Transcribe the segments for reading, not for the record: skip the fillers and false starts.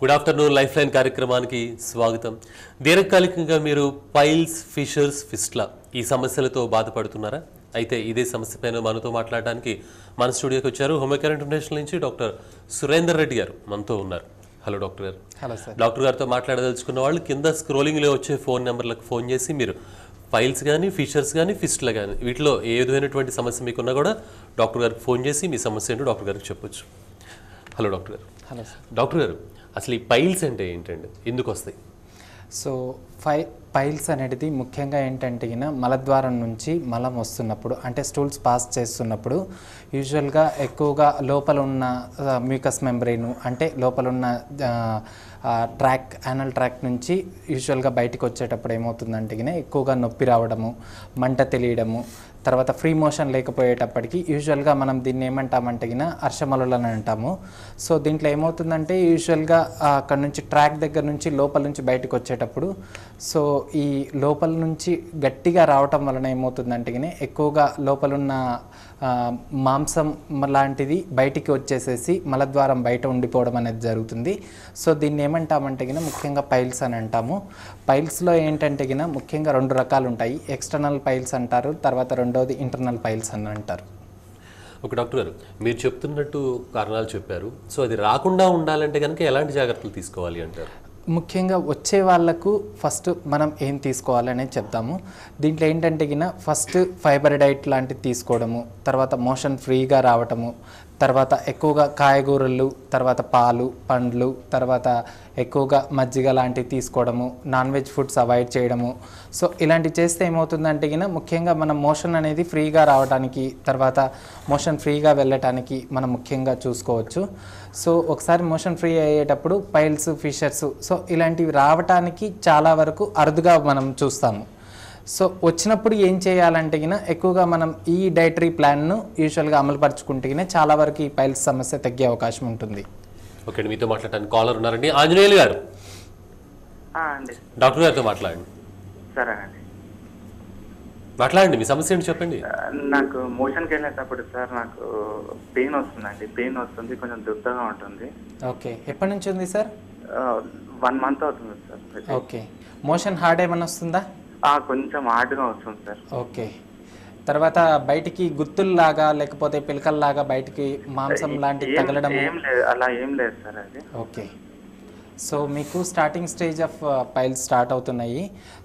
Good afternoon life line కార్యక్రమానికి స్వాగతం. దీర్ఘకాలికంగా మీరు పైల్స్, ఫిషర్స్, ఫిస్ట్లా ఈ సమస్యలతో బాధపడుతున్నారా? అయితే ఇదే సమస్య పైన మనతో మాట్లాడడానికి మన స్టూడియోకి వచ్చారు హోమియోకేర్ ఇంటర్నేషనల్ నుంచి డాక్టర్ సురేందర్ రెడ్డి గారు మనతో ఉన్నారు. హలో డాక్టర్ గారు. Hello sir. డాక్టర్ గారితో మాట్లాడదలుచుకున్న వాళ్ళు కింద స్క్రోలింగ్లో వచ్చే ఫోన్ నెంబర్లకు ఫోన్ చేసి మీరు పైల్స్ కానీ, ఫిషర్స్ కానీ, ఫిస్ట్లా కానీ వీటిలో ఏ విధమైనటువంటి సమస్య మీకున్నా కూడా డాక్టర్ గారికి ఫోన్ చేసి మీ సమస్య ఏంటో డాక్టర్ గారికి చెప్పొచ్చు. హలో డాక్టర్ గారు. Hello sir. డాక్టర్ గారు, అసలు ఈ పైల్స్ అంటే ఏంటండి, ఎందుకు వస్తాయి? సో పైల్స్ అనేది ముఖ్యంగా ఏంటంటే మలద్వారం నుంచి మలం వస్తున్నప్పుడు, అంటే స్టూల్స్ పాస్ చేస్తున్నప్పుడు యూజువల్గా ఎక్కువగా లోపల ఉన్న మ్యూకస్ మెంబ్రెయిన్, అంటే లోపల ఉన్న యానల్ ట్రాక్ నుంచి యూజువల్గా బయటకు వచ్చేటప్పుడు ఏమవుతుందంటే ఎక్కువగా నొప్పి రావడము, మంట తెలియడము, తర్వాత ఫ్రీ మోషన్ లేకపోయేటప్పటికి యూజువల్గా మనం దీన్ని ఏమంటామంటే అర్షమలులు అని అంటాము. సో దీంట్లో ఏమవుతుందంటే యూజువల్గా అక్కడ నుంచి ట్రాక్ దగ్గర నుంచి లోపల నుంచి బయటకు వచ్చేటప్పుడు సో ఈ లోపల నుంచి గట్టిగా రావటం వలన ఏమవుతుందంటే ఎక్కువగా లోపలున్న మాంసం లాంటిది బయటికి వచ్చేసేసి మలద్వారం బయట ఉండిపోవడం అనేది జరుగుతుంది. సో దీన్ని ఏమంటామంటే ముఖ్యంగా పైల్స్ అని అంటాము. పైల్స్లో ఏంటంటే ముఖ్యంగా 2 రకాలు ఉంటాయి. ఎక్స్టర్నల్ పైల్స్ అంటారు, తర్వాత రెండోది ఇంటర్నల్ పైల్స్ అని అంటారు. ఒక డాక్టర్ గారు, మీరు చెప్తున్నట్టు కారణాలు చెప్పారు. సో అది రాకుండా ఉండాలంటే కనుక ఎలాంటి జాగ్రత్తలు తీసుకోవాలి అంటారు? ముఖ్యంగా వచ్చే వాళ్ళకు ఫస్ట్ మనం ఏం తీసుకోవాలనేది చెప్తాము. దీంట్లో ఏంటంటే ఫస్ట్ ఫైబర్ డైట్ లాంటివి తీసుకోవడము, తర్వాత మోషన్ ఫ్రీగా రావటము, తర్వాత ఎక్కువగా కాయగూరలు, తర్వాత పాలు, పండ్లు, తర్వాత ఎక్కువగా మజ్జిగ లాంటివి తీసుకోవడము, నాన్ వెజ్ ఫుడ్స్ అవాయిడ్ చేయడము. సో ఇలాంటివి చేస్తే ఏమవుతుందంటే ముఖ్యంగా మనం మోషన్ అనేది ఫ్రీగా రావడానికి, తర్వాత మోషన్ ఫ్రీగా వెళ్ళటానికి మనం ముఖ్యంగా చూసుకోవచ్చు. సో ఒకసారి మోషన్ ఫ్రీ అయ్యేటప్పుడు పైల్స్, ఫిషర్స్ సో ఇలాంటివి రావటానికి చాలా వరకు అరుదుగా మనం చూస్తాము. సో వచ్చినప్పుడు ఏం చేయాలంటే ఎక్కువగా మనం ఈ డైటరీ ప్లాన్ను యూజువల్గా అమలుపరుచుకుంటే చాలా వరకు ఈ పైల్స్ సమస్య తగ్గే అవకాశం ఉంటుంది. ఓకే అండి, మీతో మాట్లాడడానికి కాలర్ ఉన్నారండి. ఆంజనేయులు గారు, డాక్టర్ గారితో మాట్లాడండి. సరే అండి, మాట్లాడండి, మీ సమస్య ఏంటి చెప్పండి. నాకు మోషన్కి వెళ్ళేటప్పుడు సార్ నాకు పెయిన్ వస్తుందండి. పెయిన్ వస్తుంది, కొంచెం దుర్దగా ఉంటుంది. ఓకే, ఎప్పటి నుంచి ఉంది సార్? 1 month అవుతుంది సార్. ఓకే, మోషన్ హార్డ్ ఏమైనా వస్తుందా? కొంచెం హార్డ్గా వస్తుంది సార్. ఓకే, తర్వాత బయటికి గుత్తుల్లాగా లేకపోతే పిలకల్లాగా బయటికి మాంసం లాంటివి తగలడం అలా ఏం లేదు సార్ అది. ఓకే, సో మీకు starting stage of piles start అవుతున్నాయి.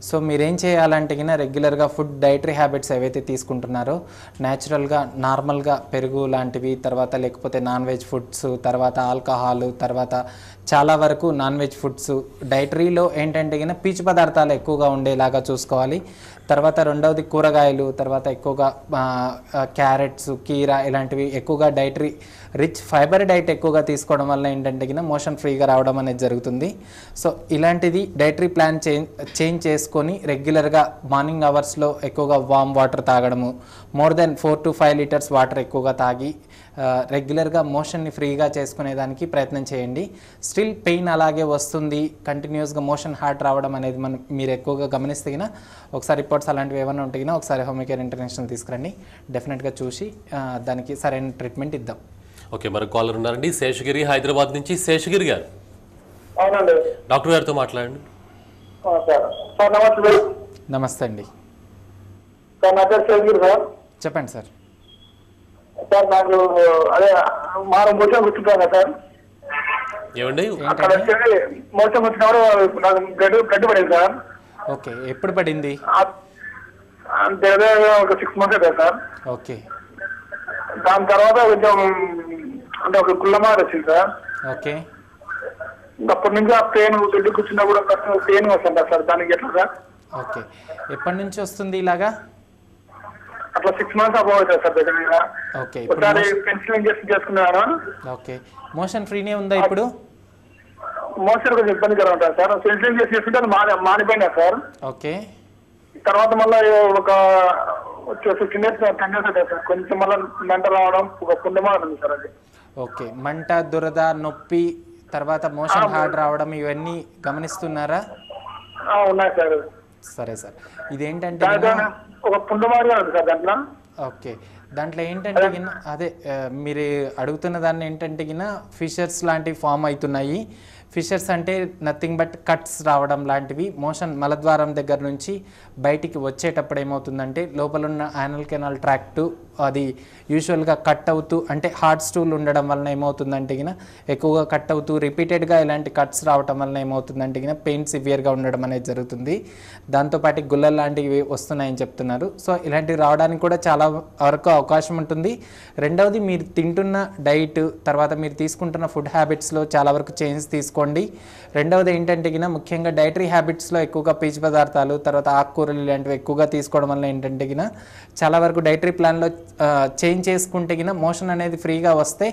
సో మీరేం చేయాలంటే రెగ్యులర్గా ఫుడ్ డైటరీ హ్యాబిట్స్ ఏవైతే తీసుకుంటున్నారో న్యాచురల్గా నార్మల్గా పెరుగు లాంటివి, తర్వాత లేకపోతే నాన్ వెజ్ ఫుడ్స్, తర్వాత ఆల్కహాల్, తర్వాత చాలా వరకు నాన్ వెజ్ ఫుడ్స్, డైటరీలో ఏంటంటే పీచు పదార్థాలు ఎక్కువగా ఉండేలాగా చూసుకోవాలి. తర్వాత రెండవది కూరగాయలు, తర్వాత ఎక్కువగా క్యారెట్స్, కీరా ఇలాంటివి ఎక్కువగా డైటరీ రిచ్ ఫైబర్ డైట్ ఎక్కువగా తీసుకోవడం వల్ల ఏంటంటే మోషన్ ఫ్రీగా రావడం అనేది జరుగుతుంది. సో ఇలాంటిది డైటరీ ప్లాన్ చేంజ్ చేసుకొని రెగ్యులర్గా మార్నింగ్ అవర్స్లో ఎక్కువగా వామ్ వాటర్ తాగడము, more than 4 to 5 liters water ఎక్కువగా తాగి రెగ్యులర్గా మోషన్ని ఫ్రీగా చేసుకునేదానికి ప్రయత్నం చేయండి. స్టిల్ పెయిన్ అలాగే వస్తుంది, కంటిన్యూస్గా మోషన్ హార్ట్ రావడం అనేది మీరు ఎక్కువగా గమనిస్తే ఒకసారి రిపోర్ట్స్ అలాంటివి ఏమైనా ఉంటే ఒకసారి హోమియోకేర్ ఇంటర్నేషనల్ తీసుకురండి. డెఫినెట్గా చూసి దానికి సరైన ట్రీట్మెంట్ ఇద్దాం. ఓకే, మరొక కాలర్ ఉన్నారండి. శేషగిరి, హైదరాబాద్ నుంచి. శేషగిరి గారు, అవునండి, డాక్టర్ గారితో మాట్లాడండి. నమస్తే అండి. సార్ నా పేరు శేషగిరి సార్. చెప్పండి సార్. సార్ నాకు అదే మోసం కూర్చుంటాను సార్. ఏమండి? అక్కడ మోసం కూర్చున్నప్పుడు నాకు గడ్డు పడింది సార్. ఓకే, ఎప్పుడు పడింది? అంటే ఒక 6 months అవుతుంది సార్. ఓకే, దాని తర్వాత కొంచెం అంటే ఒక కుళ్ళమాట వచ్చింది సార్. ఓకే, అప్పటి నుంచి ఆ పెయిన్ గడ్డు కూర్చున్నప్పుడు పెయిన్ వస్తుంది సార్. దానికి ఎట్లా సార్? ఓకే, ఎప్పటి నుంచి వస్తుంది ఇలాగా? అట్లా 6 months అబౌవ్ అవుతుంది సార్ దగ్గర. ఓకే, ఒకసారి పెన్సిల్ ఇంజెక్షన్ చేసుకున్నాను. ఓకే, మోషన్ ఫ్రీనే ఉందా ఇప్పుడు? మోషన్ కొంచెం ఇబ్బందికరం ఉంటుంది సార్. పెన్సిల్ ఇంజెక్షన్ చేసుకుంటే మానిపోయినా సార్. ఓకే, తర్వాత మళ్ళీ ఒక 15 years 10 years అవుతుంది సార్. కొంచెం మళ్ళీ మంట రావడం, ఒక పుండమా ఉంది సార్ అది. ఓకే, మంట, దురద, నొప్పి, తర్వాత మోషన్ హార్డ్ రావడం ఇవన్నీ గమనిస్తున్నారా? ఉన్నాయి సార్. సరే సార్, ఇదేంటంటే ఒక పుండమారిగా ఉంది సార్ దాంట్లో. ఓకే, దాంట్లో ఏంటంటే అదే మీరు అడుగుతున్న దాన్ని ఏంటంటే ఫిషర్స్ లాంటివి ఫామ్ అవుతున్నాయి. ఫిషర్స్ అంటే నథింగ్ బట్ కట్స్ రావడం లాంటివి, మోషన్ మలద్వారం దగ్గర నుంచి బయటికి వచ్చేటప్పుడు ఏమవుతుందంటే లోపల ఉన్న యానల్ కెనాల్ ట్రాక్ట్ అది యూజువల్గా కట్ అవుతూ, అంటే హార్డ్ స్టూల్ ఉండడం వలన ఏమవుతుందంటే గిన ఎక్కువగా కట్ అవుతూ రిపీటెడ్గా ఇలాంటి కట్స్ రావడం వలన ఏమవుతుందంటే గిన పెయిన్ సివియర్గా ఉండడం అనేది జరుగుతుంది. దాంతోపాటు గుల్లలు లాంటివి వస్తున్నాయని చెప్తున్నారు. సో ఇలాంటివి రావడానికి కూడా చాలా వరకు అవకాశం ఉంటుంది. రెండవది, మీరు తింటున్న డైట్, తర్వాత మీరు తీసుకుంటున్న ఫుడ్ హ్యాబిట్స్లో చాలా వరకు చేంజ్ తీసుకోండి. రెండవది ఏంటంటే గిన ముఖ్యంగా డైటరీ హ్యాబిట్స్లో ఎక్కువగా పీచు పదార్థాలు, తర్వాత ఆకుకూరలు ఇలాంటివి ఎక్కువగా తీసుకోవడం వల్ల ఏంటంటే గిన చాలా వరకు డైటరీ ప్లాన్లో చేంజ్ చేసుకుంటే గిన మోషన్ అనేది ఫ్రీగా వస్తే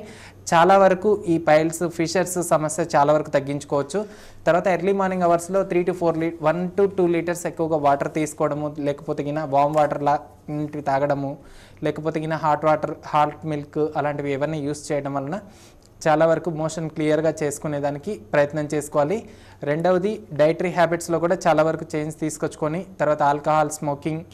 చాలా వరకు ఈ పైల్స్ ఫిషర్స్ సమస్య చాలా వరకు తగ్గించుకోవచ్చు. తర్వాత ఎర్లీ మార్నింగ్ అవర్స్లో 3 to 4 1 to 2 లీటర్స్ ఎక్కువగా వాటర్ తీసుకోవడము, లేకపోతే గిన వామ్ వాటర్ లాంటివి తాగడము, లేకపోతే గిన హాట్ వాటర్, హాట్ మిల్క్ అలాంటివి ఏవన్నీ యూస్ చేయడం వలన చాలా వరకు మోషన్ క్లియర్గా చేసుకునేదానికి ప్రయత్నం చేసుకోవాలి. రెండవది, డైటరీ హ్యాబిట్స్లో కూడా చాలా వరకు చేంజ్ తీసుకొచ్చుకొని తర్వాత ఆల్కహాల్, స్మోకింగ్,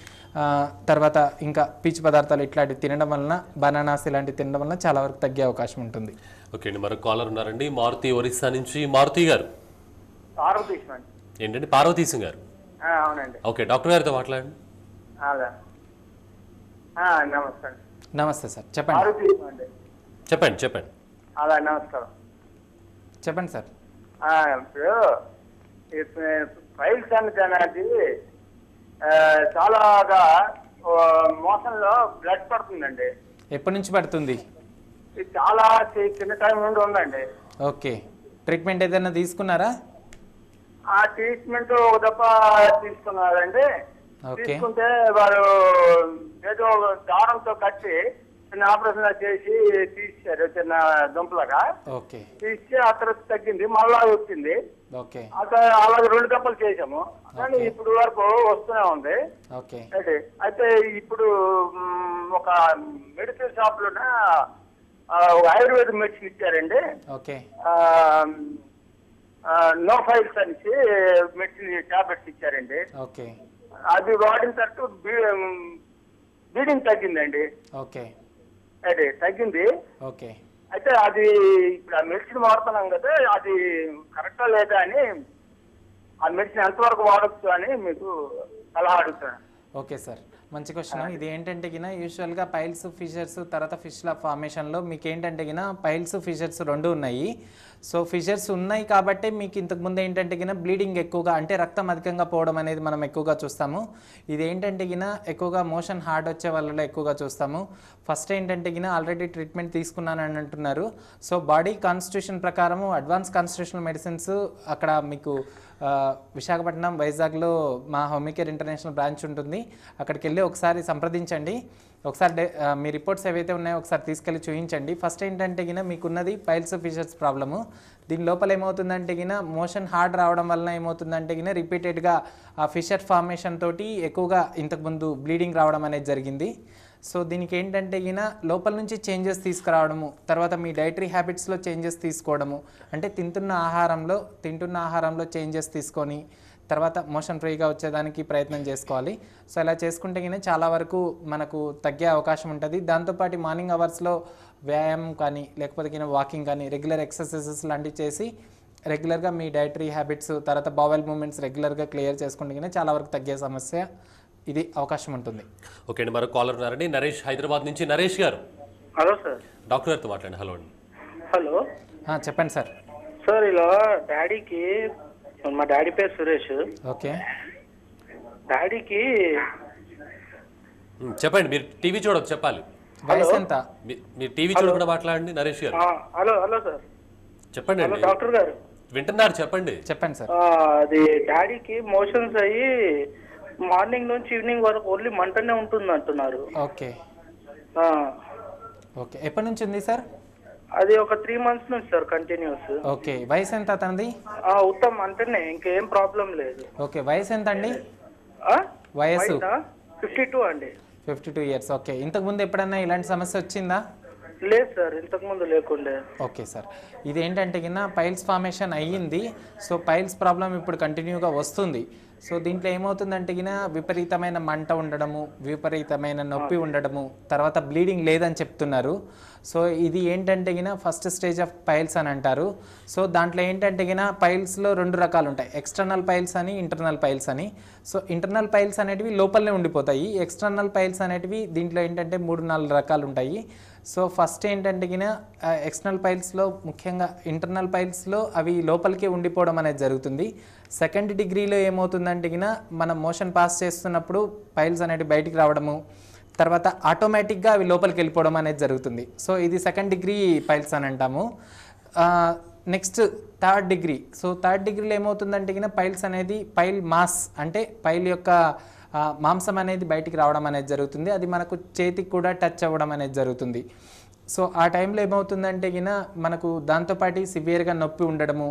తర్వాత ఇంకా పీచు పదార్థాలు ఇట్లాంటివి తినడం వలన, బనానాస్ ఇలాంటివి తినడం వలన చాలా వరకు తగ్గే అవకాశం ఉంటుంది. ఓకే అండి, మరొక కాలర్ ఉన్నారండి, మారుతి ఒరిస్సా నుంచి. మారుతి గారు ఏంటండి? పార్వతీశం గారు. అవునండి. ఓకే, డాక్టర్ గారితో మాట్లాడండి. నమస్తే. నమస్తే సార్, చెప్పండి. చెప్పండి. అలా నమస్కారం. చెప్పండి సార్. ఇప్పుడు ఫైల్స్ అనేది చాలాగా మోషన్లో బ్లడ్ పడుతుందండి. ఎప్పటి నుంచి పడుతుంది? ఇది చాలా చిన్న టైం నుండి ఉందండి. ఓకే, ట్రీట్మెంట్ ఏదైనా తీసుకున్నారా? ఆ ట్రీట్మెంట్ ఒక దప్ప తీసుకున్నారండి. తీసుకుంటే వారు ఏదో దారంతో కట్టి చిన్న ఆపరేషన్ చేసి తీసారు, చిన్న దుంపలుగా తీసి ఆ తర్వాత తగ్గింది, మళ్ళా వచ్చింది. అలాగే 2 దప్పలు చేసాము, కానీ ఇప్పుడు వరకు వస్తూనే ఉంది. అయితే ఇప్పుడు ఒక మెడికల్ షాప్ లోనే ఒక ఆయుర్వేద మెడిసిన్ ఇచ్చారండి. నో ఫైల్స్ అనేసి మెడిసిన్ టాబ్లెట్స్ ఇచ్చారండి. అది వాడిన తర్వాత బ్లీడింగ్ తగ్గిందండి. అదే తగ్గింది. అయితే అది ఇప్పుడు ఆ మెడిసిన్ వాడుతున్నాం కదా, అది కరెక్టా లేదా అని, ఆ మెడిసిన్ ఎంతవరకు వాడచ్చు అని మీకు సలహా అడుగుతున్నాను. ఓకే సార్, మంచి క్వశ్చన్. ఇది ఏంటంటే గిన యూజువల్గా పైల్స్, ఫిషర్స్, తర్వాత ఫిష్ల ఫార్మేషన్లో మీకు ఏంటంటే గిన పైల్స్, ఫిషర్స్ 2 ఉన్నాయి. సో ఫిషర్స్ ఉన్నాయి కాబట్టి మీకు ఇంతకుముందు ఏంటంటే గిన బ్లీడింగ్ ఎక్కువగా, అంటే రక్తం అధికంగా పోవడం అనేది మనం ఎక్కువగా చూస్తాము. ఇది ఏంటంటే గిన ఎక్కువగా మోషన్ హార్డ్ వచ్చే వాళ్ళలో ఎక్కువగా చూస్తాము. ఫస్ట్ ఏంటంటే గిన ఆల్రెడీ ట్రీట్మెంట్ తీసుకున్నానని అంటున్నారు. సో బాడీ కాన్స్టిట్యూషన్ ప్రకారము అడ్వాన్స్ కాన్స్టిట్యూషనల్ మెడిసిన్స్ అక్కడ మీకు విశాఖపట్నం, వైజాగ్లో మా హోమికేర్ ఇంటర్నేషనల్ బ్రాంచ్ ఉంటుంది. అక్కడికి వెళ్ళి ఒకసారి సంప్రదించండి. ఒకసారి మీ రిపోర్ట్స్ ఏవైతే ఉన్నాయో ఒకసారి తీసుకెళ్ళి చూపించండి. ఫస్ట్ ఏంటంటే గిన మీకున్నది పైల్స్, ఫిషర్స్ ప్రాబ్లము. దీని లోపల ఏమవుతుందంటే గిన మోషన్ హార్డ్ రావడం వలన ఏమవుతుందంటే గిన రిపీటెడ్గా ఆ ఫిషర్ ఫార్మేషన్ తోటి ఎక్కువగా ఇంతకుముందు బ్లీడింగ్ రావడం అనేది జరిగింది. సో దీనికి ఏంటంటే గిన లోపల నుంచి చేంజెస్ తీసుకురావడము, తర్వాత మీ డైటరీ హ్యాబిట్స్లో చేంజెస్ తీసుకోవడము, అంటే తింటున్న ఆహారంలో చేంజెస్ తీసుకొని తర్వాత మోషన్ ఫ్రీగా వచ్చేదానికి ప్రయత్నం చేసుకోవాలి. సో ఇలా చేసుకుంటే గిన చాలా వరకు మనకు తగ్గే అవకాశం ఉంటుంది. దాంతోపాటు మార్నింగ్ అవర్స్లో వ్యాయామం కానీ, లేకపోతే గిన వాకింగ్ కానీ, రెగ్యులర్ ఎక్సర్సైజెస్ లాంటివి చేసి రెగ్యులర్గా మీ డైటరీ హ్యాబిట్స్, తర్వాత బవెల్ మూమెంట్స్ రెగ్యులర్గా క్లియర్ చేసుకుంటే గిన చాలా వరకు తగ్గే సమస్య ఇది అవకాశం ఉంటుంది. ఓకే అండి, మరో కాలర్ ఉన్నారండి, నరేష్ హైదరాబాద్ నుంచి. నరేష్ గారు. Hello sir. డాక్టర్ గారితో మాట్లాడండి. హలో అండి. హలో చెప్పండి సార్. సార్ ఇలా డాడీకి, మా డాడీ పేరు సురేష్. ఓకే, డాడీకి చెప్పండి. మీరు టీవీ చూడొచ్చు, చెప్పాలి. వయసు ఎంత? మీరు టీవీ చూడకుండా మాట్లాడండి నరేష్ గారు. హలో సార్, చెప్పండి. డాక్టర్ గారు వింటున్నారు, చెప్పండి సార్. అది డాడీకి మోషన్స్ అయ్యి మార్నింగ్ నుంచి ఈవినింగ్ వరకు ఓన్లీ మంటనే ఉంటుంది అంటున్నారు. ఓకే, ఎప్పటి నుంచి ఉంది సార్? అది ఒక 3 months నుంచి సార్, కంటిన్యూస్. ఓకే, వయసు ఎంత అతనిది? ఉత్తమ్ అంటేనే, ఇంకేం ప్రాబ్లం లేదు. ఓకే, వయసు ఎంత అండి? వయసు 52 అండి. 52 years. ఓకే, ఇంతకుముందు ఎప్పుడన్నా ఇలాంటి సమస్య వచ్చిందా? లేదు సార్, ఇంతకుముందు లేకుండే. ఓకే సార్, ఇది ఏంటంటే కింద పైల్స్ ఫార్మేషన్ అయ్యింది. సో పైల్స్ ప్రాబ్లం ఇప్పుడు కంటిన్యూగా వస్తుంది. సో దీంట్లో ఏమవుతుందంటే గిన విపరీతమైన మంట ఉండడము, విపరీతమైన నొప్పి ఉండడము, తర్వాత బ్లీడింగ్ లేదని చెప్తున్నారు. సో ఇది ఏంటంటే గిన ఫస్ట్ స్టేజ్ ఆఫ్ పైల్స్ అని అంటారు. సో దాంట్లో ఏంటంటే గిన పైల్స్లో 2 రకాలు ఉంటాయి, ఎక్స్టర్నల్ పైల్స్ అని, ఇంటర్నల్ పైల్స్ అని. సో ఇంటర్నల్ పైల్స్ అనేటివి లోపలనే ఉండిపోతాయి. ఎక్స్టర్నల్ పైల్స్ అనేటివి దీంట్లో ఏంటంటే 3-4 రకాలు ఉంటాయి. సో ఫస్ట్ ఏంటంటే గిన ఎక్స్టర్నల్ పైల్స్లో ముఖ్యంగా ఇంటర్నల్ పైల్స్లో అవి లోపలికే ఉండిపోవడం అనేది జరుగుతుంది. సెకండ్ డిగ్రీలో ఏమవుతుందంటే గిన మనం మోషన్ పాస్ చేస్తున్నప్పుడు పైల్స్ అనేవి బయటికి రావడము, తర్వాత ఆటోమేటిక్గా అవి లోపలికి వెళ్ళిపోవడం అనేది జరుగుతుంది. సో ఇది సెకండ్ డిగ్రీ పైల్స్ అని అంటాము. Next third degree. So third డిగ్రీలో ఏమవుతుందంటే గిన పైల్స్ అనేది పైల్ మాస్ అంటే పైల్ యొక్క మాంసం అనేది బయటికి రావడం అనేది జరుగుతుంది. అది మనకు చేతికి కూడా టచ్ అవ్వడం అనేది జరుగుతుంది. సో ఆ టైంలో ఏమవుతుందంటే గిన మనకు దాంతోపాటు సివియర్గా నొప్పి ఉండడము,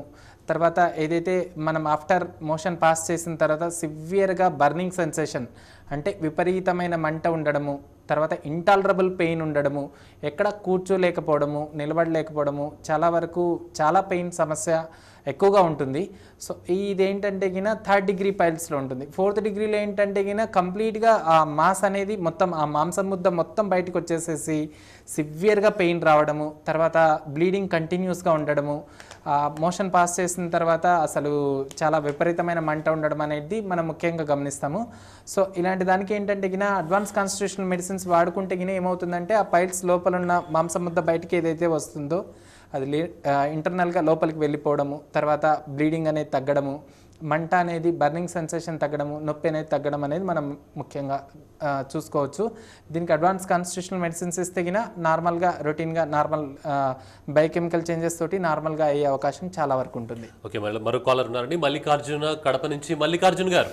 తర్వాత ఏదైతే మనం ఆఫ్టర్ మోషన్ పాస్ చేసిన తర్వాత సివియర్గా బర్నింగ్ సెన్సేషన్ అంటే విపరీతమైన మంట ఉండడము, తర్వాత ఇంటాలరబుల్ పెయిన్ ఉండడము, ఎక్కడ కూర్చోలేకపోవడము, నిలబడలేకపోవడము, చాలా వరకు చాలా పెయిన్ సమస్య ఎక్కువగా ఉంటుంది. సో ఇదేంటంటే గిన థర్డ్ డిగ్రీ పైల్స్లో ఉంటుంది. ఫోర్త్ డిగ్రీలో ఏంటంటే గిన కంప్లీట్గా ఆ మాస్ అనేది మొత్తం ఆ మాంసం ముద్ద మొత్తం బయటకు వచ్చేసేసి సివియర్గా పెయిన్ రావడము, తర్వాత బ్లీడింగ్ కంటిన్యూస్గా ఉండడము, మోషన్ పాస్ చేసిన తర్వాత అసలు చాలా విపరీతమైన మంట ఉండడం అనేది మనం ముఖ్యంగా గమనిస్తాము. సో ఇలాంటి దానికి ఏంటంటే గిన అడ్వాన్స్ కాన్స్టిట్యూషనల్ మెడిసిన్స్ వాడుకుంటే గిన ఏమవుతుందంటే ఆ పైల్స్ లోపల ఉన్న మాంసం ముద్ద బయటికి ఏదైతే వస్తుందో అది ఇంటర్నల్గా లోపలికి వెళ్ళిపోవడము, తర్వాత బ్లీడింగ్ అనేది తగ్గడము, మంట అనేది బర్నింగ్ సెన్సేషన్ తగ్గడము, నొప్పి అనేది తగ్గడం అనేది మనం ముఖ్యంగా చూసుకోవచ్చు. దీనికి అడ్వాన్స్ కాన్స్టిట్యూషనల్ మెడిసిన్స్ ఇస్తే గిన నార్మల్గా రొటీన్గా నార్మల్ బయోకెమికల్ చేంజెస్ తోటి నార్మల్గా అయ్యే అవకాశం చాలా వరకు ఉంటుంది. ఓకే, మళ్ళీ మరో కాలర్ ఉన్నారండి, మల్లికార్జున కడప నుంచి. మల్లికార్జున్ గారు.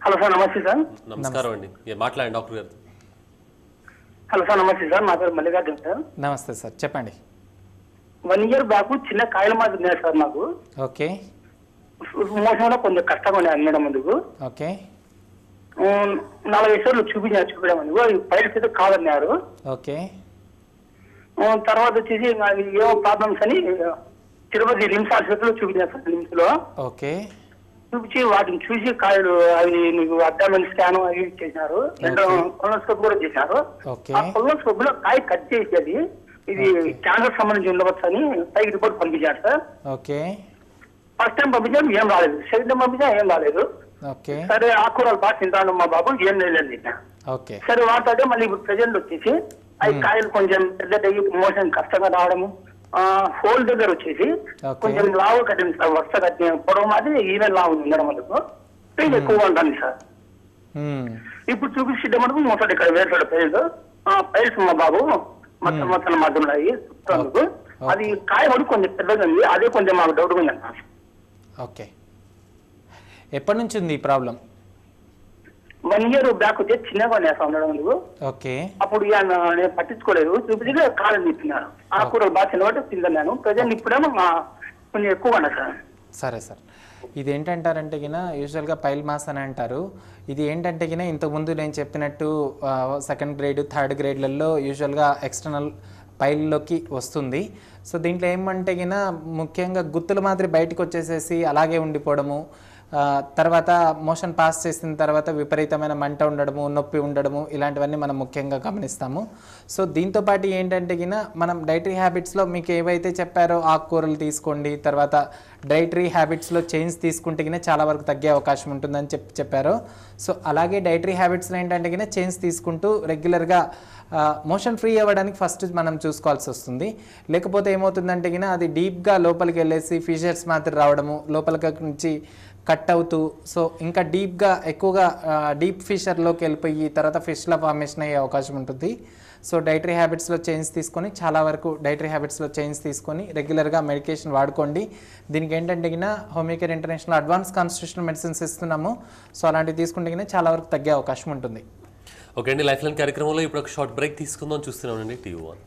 హలో సార్, నమస్తే సార్. నమస్కారం అండి, మాట్లాడండి డాక్టర్ గారు. హలో సార్, నమస్తే సార్. నా పేరు మల్లికార్జున సార్. నమస్తే సార్, చెప్పండి. 1 year బ్యాక్ చిన్న కాయల మాదిరి ఉన్నాయి సార్ నాకు. ఓకే. మోసంలో కొంచెం కష్టంగా ఉన్నాయి అన్నడం ముందుకు. ఓకే. 4 సార్లు చూపించడం అందుకు అవి పైల్స్ అయితే కాదన్నారు. ఓకే. తర్వాత వచ్చేసి ఏమో ప్రాబ్లమ్స్ అని తిరుపతి రిమ్స్ హాస్పిటల్లో చూపించాను సార్. రిమ్స్ లో ఓకే. చూపించి వాటిని చూసి కాయలు అవి నీకు అబ్డామిన్ స్కాన్ అవి చేసినారు. 2 కొలనోస్కోప్ కూడా చేసినారు. ఆ కొలనోస్కోప్ లో కాయ కట్ చేసేది ఇది క్యాన్సర్ సంబంధించి ఉండవచ్చు అని పైకి రిపోర్ట్ పంపించారు సార్. ఓకే. ఫస్ట్ టైం పంపించాను, ఏం రాలేదు. సెకండ్ టైం పంపించా, ఏం రాలేదు. ఓకే. సరే ఆకుకూరలు బాగా తింటాను మా బాబు, ఏం లేదు. ఓకే. సరే వాటితో మళ్ళీ ఇప్పుడు ప్రెజెంట్ వచ్చేసి అవి కాయలు కొంచెం పెద్ద మోషన్ కష్టంగా రావడము, హోల్ దగ్గర వచ్చేసి కొంచెం లావు కట్టింది సార్, వరుస కట్టిన పొడవు మాది ఈవెన్ లావు ఉండడం వల్ల పెయిన్ ఎక్కువగా ఉంటుంది సార్. ఇప్పుడు చూపించే మటుకు మొత్తం ఇక్కడ వేసాడు పైల్స్ మా బాబు మొత్తం మధ్య ఉన్నాయి. అది కాయ మటుకు కొంచెం పెద్దగా ఉంది, అదే కొంచెం మాకు డౌట్గా ఉంది అన్న. ఓకే. ఎప్పటి నుంచి ఉంది ఈ ప్రాబ్లం? 1 year బ్యాక్ వచ్చి చిన్నగా నేస్తా ఉండడం అందుకు. ఓకే. అప్పుడు నేను పట్టించుకోలేదు, చూపించి కాలం తిప్పినాను. ఆ కూర బాగా తినబట్టి తిన్నాను. ప్రజెంట్ ఇప్పుడేమో కొంచెం ఎక్కువ ఉన్నా సార్. సరే సార్, ఇది ఏంటంటారంటే గిన యూజువల్గా పైల్ మాస్ అని అంటారు. ఇది ఏంటంటే గిన ఇంతకుముందు నేను చెప్పినట్టు సెకండ్ గ్రేడ్ థర్డ్ గ్రేడ్లలో యూజువల్గా ఎక్స్టర్నల్ పైల్లోకి వస్తుంది. సో దీంట్లో ఏమంటే గిన ముఖ్యంగా గుత్తుల మాదిరి బయటకు వచ్చేసేసి అలాగే ఉండిపోవడము, తర్వాత మోషన్ పాస్ చేసిన తర్వాత విపరీతమైన మంట ఉండడము, నొప్పి ఉండడము, ఇలాంటివన్నీ మనం ముఖ్యంగా గమనిస్తాము. సో దీంతోపాటు ఏంటంటే గిన మనం డైటరీ హ్యాబిట్స్లో మీకు ఏవైతే చెప్పారో ఆకుకూరలు తీసుకోండి, తర్వాత డైటరీ హ్యాబిట్స్లో చేంజ్ తీసుకుంటే గిన చాలా వరకు తగ్గే అవకాశం ఉంటుందని చెప్పారు. సో అలాగే డైటరీ హ్యాబిట్స్లో ఏంటంటే గిన చేంజ్ తీసుకుంటూ రెగ్యులర్గా మోషన్ ఫ్రీ అవ్వడానికి ఫస్ట్ మనం చూసుకోవాల్సి వస్తుంది. లేకపోతే ఏమవుతుందంటే గిన అది డీప్గా లోపలికి వెళ్ళేసి ఫిషర్స్ మాత్రం రావడము, లోపలికి నుంచి కట్ అవుతూ సో ఇంకా డీప్గా ఎక్కువగా డీప్ ఫిషర్లోకి వెళ్ళిపోయి తర్వాత ఫిష్ల ఫార్మేషన్ అయ్యే అవకాశం ఉంటుంది. సో డైటరీ హ్యాబిట్స్లో చేంజ్ తీసుకొని చాలా వరకు డైటరీ హ్యాబిట్స్లో చేంజ్ తీసుకొని రెగ్యులర్గా మెడికేషన్ వాడుకోండి. దీనికి ఏంటంటే గిన Homeocare international advance constitutional medicines ఇస్తున్నాము. సో అలాంటివి తీసుకుంటే గిన చాలా వరకు తగ్గే అవకాశం ఉంటుంది. ఓకే అండి, లైఫ్ లైన్ కార్యక్రమంలో ఇప్పుడు ఒక షార్ట్ బ్రేక్ తీసుకుందాం. చూస్తున్నామండి TV1.